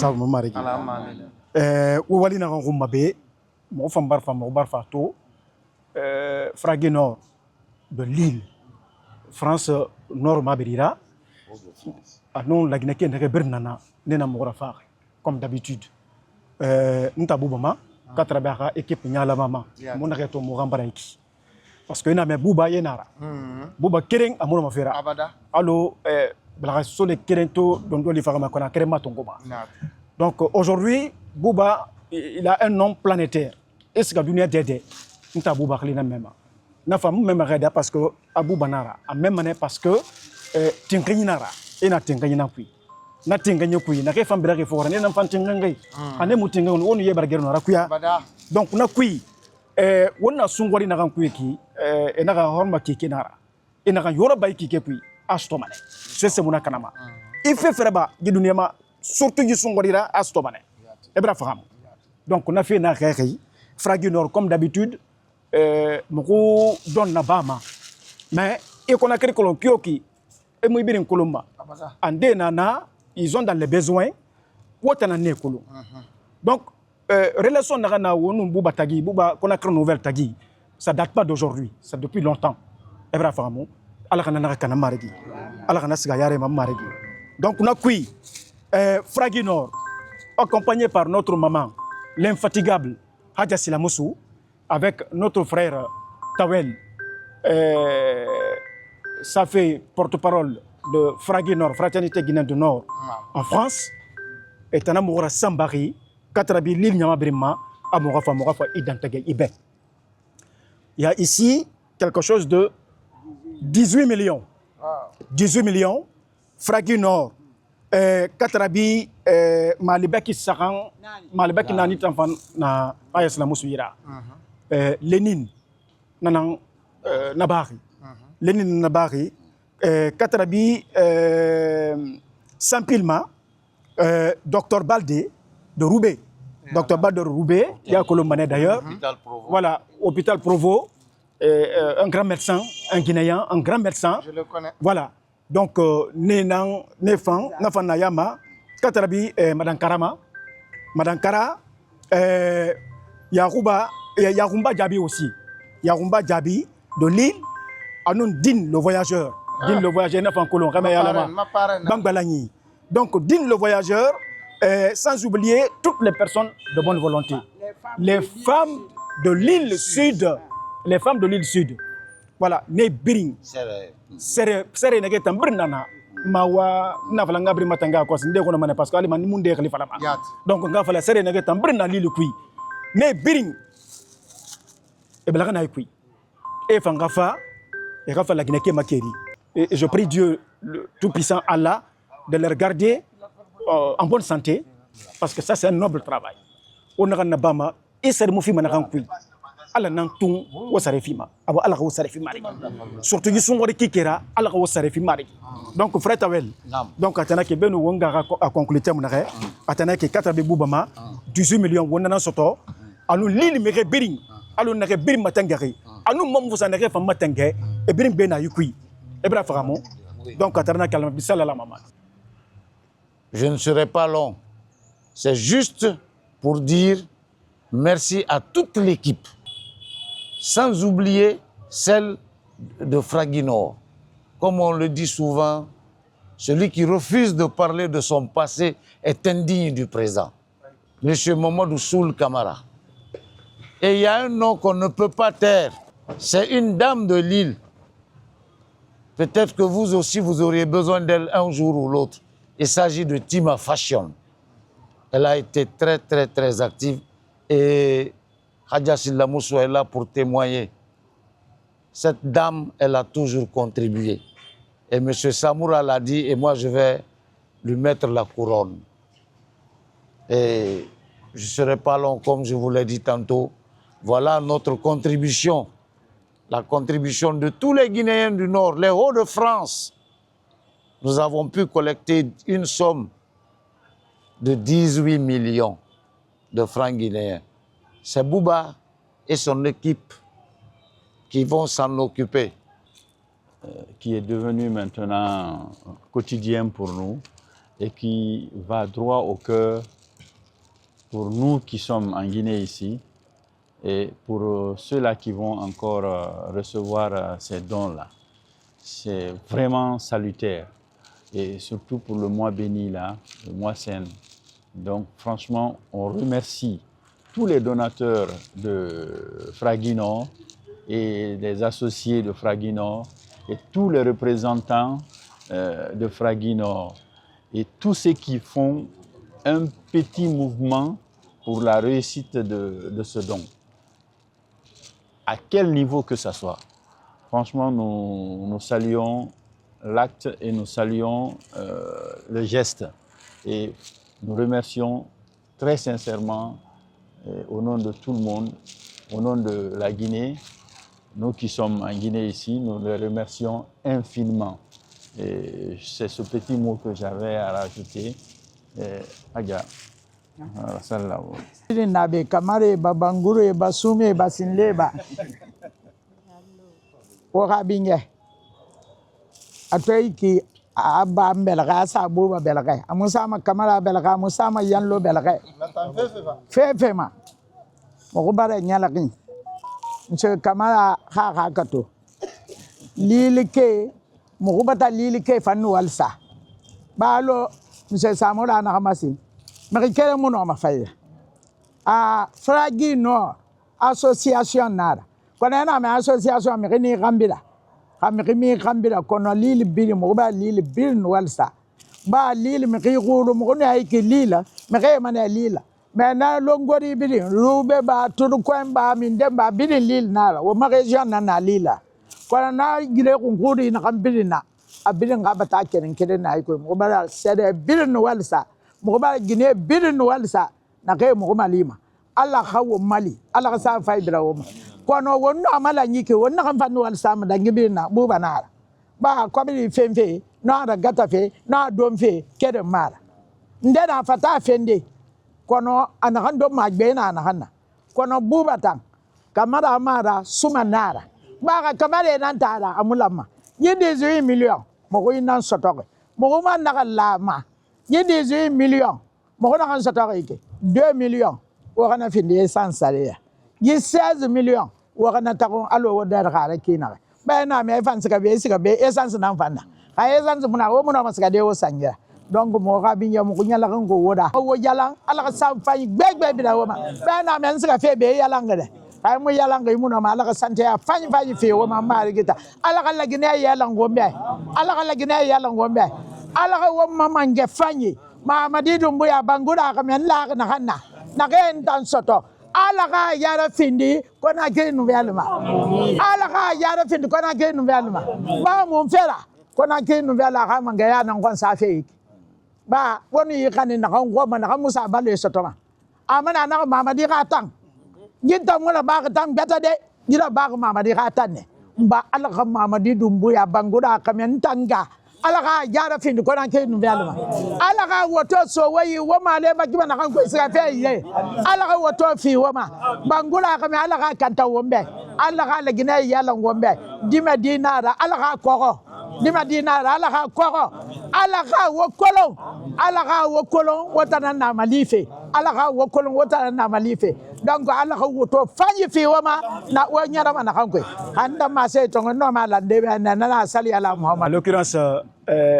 sabu marigi wali na ko mabe mo fam barfa to Fragui Nord de Lille France Nord Mabirira anon la Guinée ndeke bernana nena mora fa comme d'habitude ntabubama katrabaka équipe nyala mama mona ke to mo gambara iki parce que na me buba yenara buba kering amono mafera abada allo blaga sole kerento dondo li fagama kona kerema tongoba donc aujourd'hui Bouba il a un nom planétaire est-ce que dunia dede nta Bouba klina mema na famu mema reda parce que Abouba nara a même année parce que tinkanyi nara ina tinkanyi na kui na tinkanyi kui na ke fambira ke fora ne na fantingangai ane mutinga wonu ye bargero nara kuya donc na kui wonna sungwari na kan kui ki na ka horma ki nara ina kan yoro bay ki ke kui astomane c'est mona kanama il fait freba gi dunia ma surtout gi sungwari ra astomane ebra faham donc on a fait na xexi Fragui Nord comme d'habitude moko don na bama mais et qu'on a créé kolon kioki et mo birin kolomba ande nana ils ont dans les besoins wotana ne kolon donc relation na wonu buba tagi buba qu'on a créé nouvelle tagi ça date pas d'aujourd'hui c'est depuis longtemps ebra faham ala kana na kana marigi ala kana siga yare mam marigi donc on a kui Fragui Nord accompagné par notre maman, l'infatigable Hadja Silamoussou, avec notre frère Tawel, ça fait porte-parole de Fragui Nord, Fraternité Guinéenne du Nord, en France, et Tanamura Sambari, Katrabi Lille Nyamabrima, Amourafa Mourafa Idantagé Ibe. Il y a ici quelque chose de 18 millions. 18 millions, Fragui Nord. Katrabi malibaki sakan malibaki nani tanfan na ayasla musuyira Lénine nanang nabari Lénine nabari Katrabi Sampilma docteur Baldé de Roubaix docteur Baldé de Roubaix il y a Colombane d'ailleurs voilà hôpital Provo un grand médecin un Guinéen un grand médecin je le connais voilà. Donc, Nefan, Nayama, Katrabi, Madame Karama, Madame Kara, Yarumba Djabi aussi. Yarumba Djabi de Lille, Anon Din le voyageur. Din le voyageur, Nefan Kolon, Ramayalama, Bangbalani. Donc, Din le voyageur, sans oublier toutes les personnes de bonne volonté. Les femmes de l'île Sud. Les femmes de l'île Sud. Voilà, ne biring. Sere nege tambrinana mawa na fala ngabri matanga ko sinde ko na parce que ali man munde khalifa lama donc nga fala sere nege tambrina lili kui ne biring e belaga na kui e fanga fa e ga fala gineke makeri et je prie Dieu le tout puissant Allah de leur garder en bonne santé parce que ça c'est un noble travail on na bama e sere mu fi manaka kui ala nan tun wasare fima abo ala ko wasare fima surtout gisum wori kikera ala ko wasare fima donc frère Tawel donc atana ke beno wonga a conclure tem nare atana ke 4 be bubama 18 millions wonana soto anu lili meke biring alu nake biring matangari anu mom vous en fam matangé e biring bena yukui e bra faramo donc atana kalma bisala la maman. Je ne serai pas long, c'est juste pour dire merci à toute l'équipe, sans oublier celle de Fragui Nord. Comme on le dit souvent, celui qui refuse de parler de son passé est indigne du présent. Monsieur Mamadou Soul Kamara. Et il y a un nom qu'on ne peut pas taire. C'est une dame de Lille. Peut-être que vous aussi, vous auriez besoin d'elle un jour ou l'autre. Il s'agit de Tima Fashion. Elle a été très, très, très active. Et Hadja Silamoussou est là pour témoigner. Cette dame, elle a toujours contribué. Et M. Samoura l'a dit, et moi je vais lui mettre la couronne. Et je ne serai pas long, comme je vous l'ai dit tantôt. Voilà notre contribution. La contribution de tous les Guinéens du Nord, les Hauts-de-France. Nous avons pu collecter une somme de 18 millions de francs guinéens. C'est Bouba et son équipe qui vont s'en occuper. Qui est devenu maintenant quotidien pour nous. et qui va droit au cœur pour nous qui sommes en Guinée ici et pour ceux-là qui vont encore recevoir ces dons-là. C'est vraiment salutaire et surtout pour le mois béni là, le mois saint. Donc franchement, on remercie tous les donateurs de Fragui Nord et des associés de Fragui Nord et tous les représentants de Fragui Nord et tous ceux qui font un petit mouvement pour la réussite de ce don. À quel niveau que ce soit. Franchement, nous saluons l'acte et nous saluons le geste. Et nous remercions très sincèrement, au nom de tout le monde, au nom de la Guinée, nous qui sommes en Guinée ici, nous les remercions infiniment. Et c'est ce petit mot que j'avais à rajouter. Agia. Nabe kamare babangure basume basinleba oga binge atoy ki abba mbelga sa buba belga amusama kamara belga musama yanlo belga fefema mo bare nyalaki monsieur kamara ha kato lilike mo bata lilike fanu walsa balo monsieur samora na hamasi Merikele muno mafaya. Fragui Nord association nara. Kona na me association me ni gambila. Mi gambila kono lili bili mo ba lili bil walsa. Ba lili me gulu mo ne ay ki lila, me ge mane lila. Me na longori bili rube ba turu kwemba min demba bili lil nara. O ma region na lila. Kona na gile nguri na gambili na. Abili ngabata kenen keden ay ko mo ba sede bil walsa. Mugba Guinée birin walsa na kay mugma lima Allah khawo mali Allah sa fay drawoma kono wonno amala nyike wonna kam fan walsa ma dangi birna buba nara ba ko bi femfe na da gata fe na dom fe kede mara ndena fata fende kono anakan do magbe na anakanna kono buba tan kamara mara suma nara ba ka kamare nan tara amulama yende 18 millions mo ko inan sotoke mo ma nakalama il y a 18 millions. Je suis 2 millions. Je suis fini essence salaire. Il y a 16 millions. Je suis allo der kina. Ben na me fan sika be essence na fanda. Ka essence muna wo muna masika de wo sanga. Donc mo ga binya mo kunya la ko woda. Wo yala ala ka sa fa gbegbe bi da wo ma. Ben na me sika fe be yala ngade. Ay mo yala ngai muna ma ala ka sante ya fa fe wo ma mari kita. Ala ka la gine yala ngombe. Ala ka la gine yala ngombe. Ala ka wo mama nge fanyi Mamadi Dumbuya Bangura kamen la na hanna na gen tan soto ala ka yara findi kona ke nuvelma ala ka yara findi kona ke nuvelma ba mun fera kona ke nuvela ka manga ya nan kon safe ba woni kan na kan go na musa bale soto ma amana na Mamadi ka tang gita mula ba ka tang beta de gira ba ka Mamadi ka tanne ba ala ka Mamadi Dumbuya Bangura kamen tanga Alaka yara fin ko nan ke nuvelma alaka woto so wayi woma le bakiba na kan ko sira fe ye alaka woto fi woma bangula ka me alaka kanta wombe alaka le gina yala wombe dima dinara alaka koko dima dinara alaka koko alaka wokolon wotana na malife alaka wokolon wotana na malife donc alaka woto fanyi fi woma na wonyara na kan ko handa ma se to no ma lande na sali ala Muhammad. En l'occurrence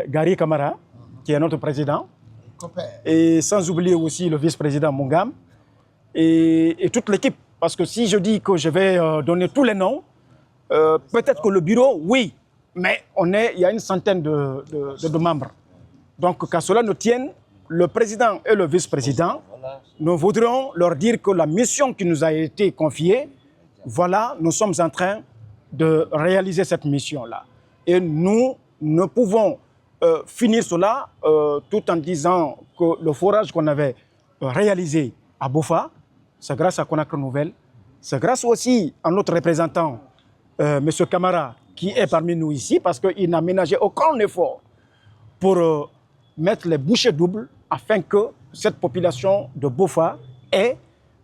Gary Kamara, qui est notre président, et sans oublier aussi le vice-président Mongam, et toute l'équipe. Parce que si je dis que je vais donner tous les noms, peut-être que le bureau, oui, mais il y a une centaine de membres. Donc, qu'à cela ne tienne, le président et le vice-président, nous voudrions leur dire que la mission qui nous a été confiée, voilà, nous sommes en train de réaliser cette mission-là. Et nous ne pouvons finir cela tout en disant que le forage qu'on avait réalisé à Bofa, c'est grâce à Conakry Nouvelle, c'est grâce aussi à notre représentant, M. Kamara, qui est parmi nous ici, parce qu'il n'a ménagé aucun effort pour mettre les bouchées doubles afin que cette population de Bofa ait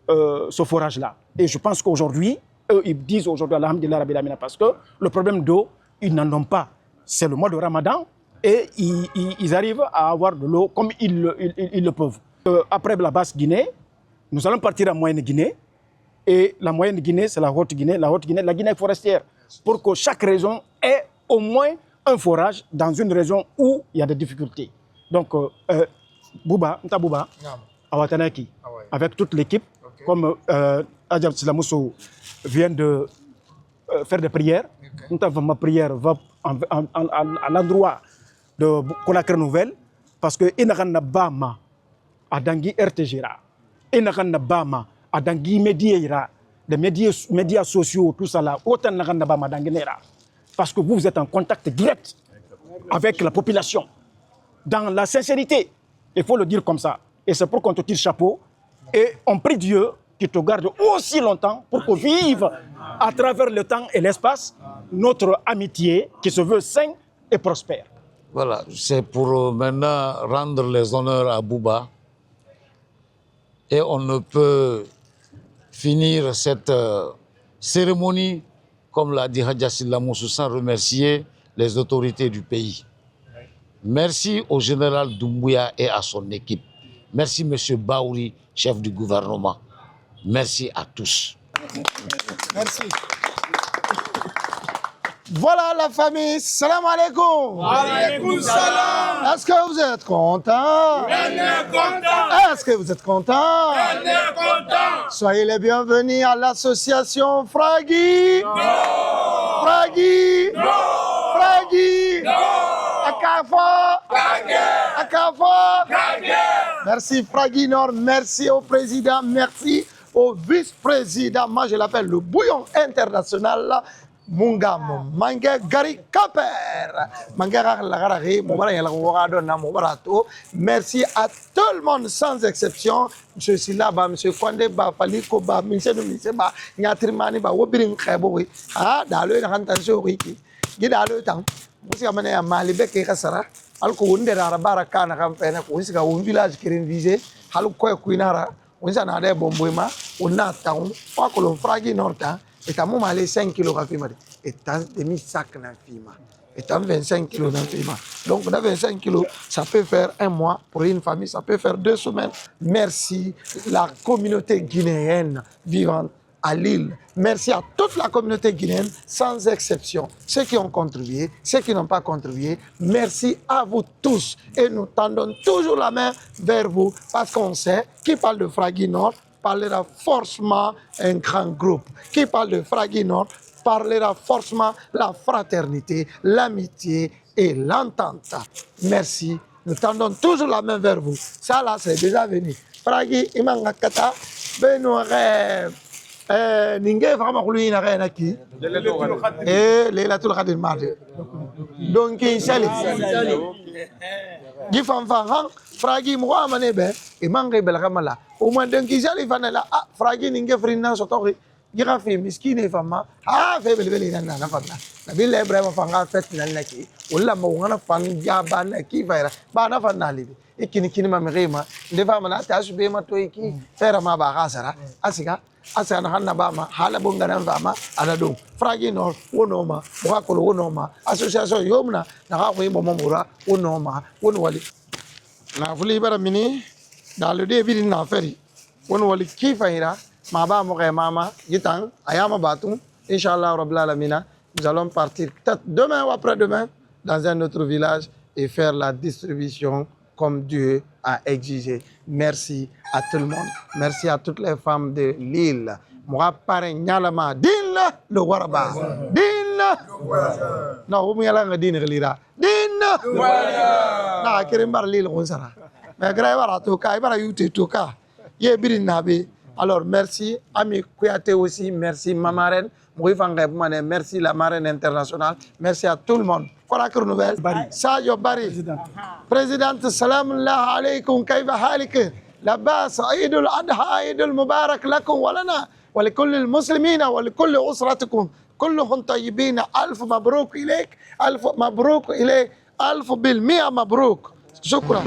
ce forage-là. Et je pense qu'aujourd'hui, eux, ils disent aujourd'hui, alhamdulillah, parce que le problème d'eau, ils n'en ont pas. C'est le mois de Ramadan, et ils arrivent à avoir de l'eau comme ils le peuvent. Après la Basse-Guinée, nous allons partir à Moyenne-Guinée. Et la Moyenne-Guinée, c'est la Haute-Guinée. La Haute-Guinée, la Guinée forestière. Pour que chaque région ait au moins un forage dans une région où il y a des difficultés. Donc, Bouba, Awatanaki, avec toute l'équipe, comme Adjab Silamousso vient de faire des prières. Ma prière va à l'endroit de Conakry Nouvelle, parce que Inakan Bama a Dangui RTGRA, Inakan Bama a Dangui Médiera, les médias sociaux, tout ça là, autant Nakan Bama Danguinera, parce que vous êtes en contact direct avec la population, dans la sincérité, il faut le dire comme ça. Et c'est pour qu'on te tire chapeau, et on prie Dieu qui te garde aussi longtemps pour qu'on vive à travers le temps et l'espace notre amitié qui se veut saine et prospère. Voilà, c'est pour maintenant rendre les honneurs à Bouba. Et on ne peut finir cette cérémonie, comme l'a dit Hadja Silamoussou, sans remercier les autorités du pays. Merci au général Doumbouya et à son équipe. Merci M. Baouri, chef du gouvernement. Merci à tous. Merci. Voilà la famille. Salam alaikum. Alaikum salam. Est-ce que vous êtes contents? On est content. Est-ce que vous êtes contents? On est content. Soyez les bienvenus à l'association Fragi. Non. Fragi. Non. Fragi. Non. Akafa. Kage. Akafa. Kage. Merci Fragi Nord, merci au président, merci au vice-président. Moi je l'appelle le bouillon international. Mungam, Manga Gari Kaper, Manga Lagarari, merci à tout le monde sans exception. M. Silaba, M. Kwande, Paliko, M. Noumiseba, Nyatrimani, Wobirin Khaboui, dans le Rantanso Riki, Gida le temps, vous avez un Malibek et Kassara, Alko Wundera Barakana Campena, Wisica, un village qui est visé, Haluko Quinara, Wisanade Bomboima, Una Town, Pacolon Fragi Norta. Et à mon aller 5 kilos à FIMA. Et à demi-sac à FIMA. Et à 25 kilos à FIMA. Donc, on a 25 kilos, ça peut faire un mois pour une famille, ça peut faire 2 semaines. Merci la communauté guinéenne vivante à Lille. Merci à toute la communauté guinéenne, sans exception. Ceux qui ont contribué, ceux qui n'ont pas contribué, merci à vous tous. Et nous tendons toujours la main vers vous parce qu'on sait qui parle de Fragi Nord parlera forcément un grand groupe. Qui parle de Fragi Nord parlera forcément la fraternité, l'amitié et l'entente. Merci. Nous tendons toujours la main vers vous. Ça là, c'est déjà venu. Fragi, Imangakata, Benouare, Ningue, Framakouli, Narenaki, et Lélatul Khadir Mardi. Donc, Insali. Gifan Fragi moi manebe e mangé belgamala o man den kizali fanela Fragi ninge frina sotori gira fi miskine fama fe belbeli na fanna nabil ibrahim fanga fet nan naki wala mo ngana fan jaba na ki faira ba na fanna libi ikini kini ma mrema de fama na tasu be ma to iki fera ma ba gasara asika asana hanna ba ma hala bongana fama ala do Fragi no wonoma bwakolo wonoma association yomna na ga ko mo mura wonoma wonwali na fuli bara mini dans le début d'une affaire on wali kifaira ma ba mo mama gitang ayama batum inchallah rabbil alamin nous allons partir peut-être demain ou après-demain dans un autre village et faire la distribution comme Dieu a exigé. Merci à tout le monde, merci à toutes les femmes de l'île. Moi pare nyalama din le waraba din na o muyala nga din relira din na kerimbar l'île onsara mais grave to ka ibara yuti to ka ye birin nabe. Alors merci Ami Kouyaté aussi, merci Mamaren, merci la marraine internationale, merci à tout le monde. Conakry Nouvelle, Sadio Bari, présidente, salam alaikum, kayfa halik, labas, Eid al-Adha, Eid al-Mubarak lakum walana, ولكل المسلمين ولكل أسرتكم كلهم طيبين. ألف مبروك إليك، ألف مبروك إليك، 1000% مبروك. شكرا.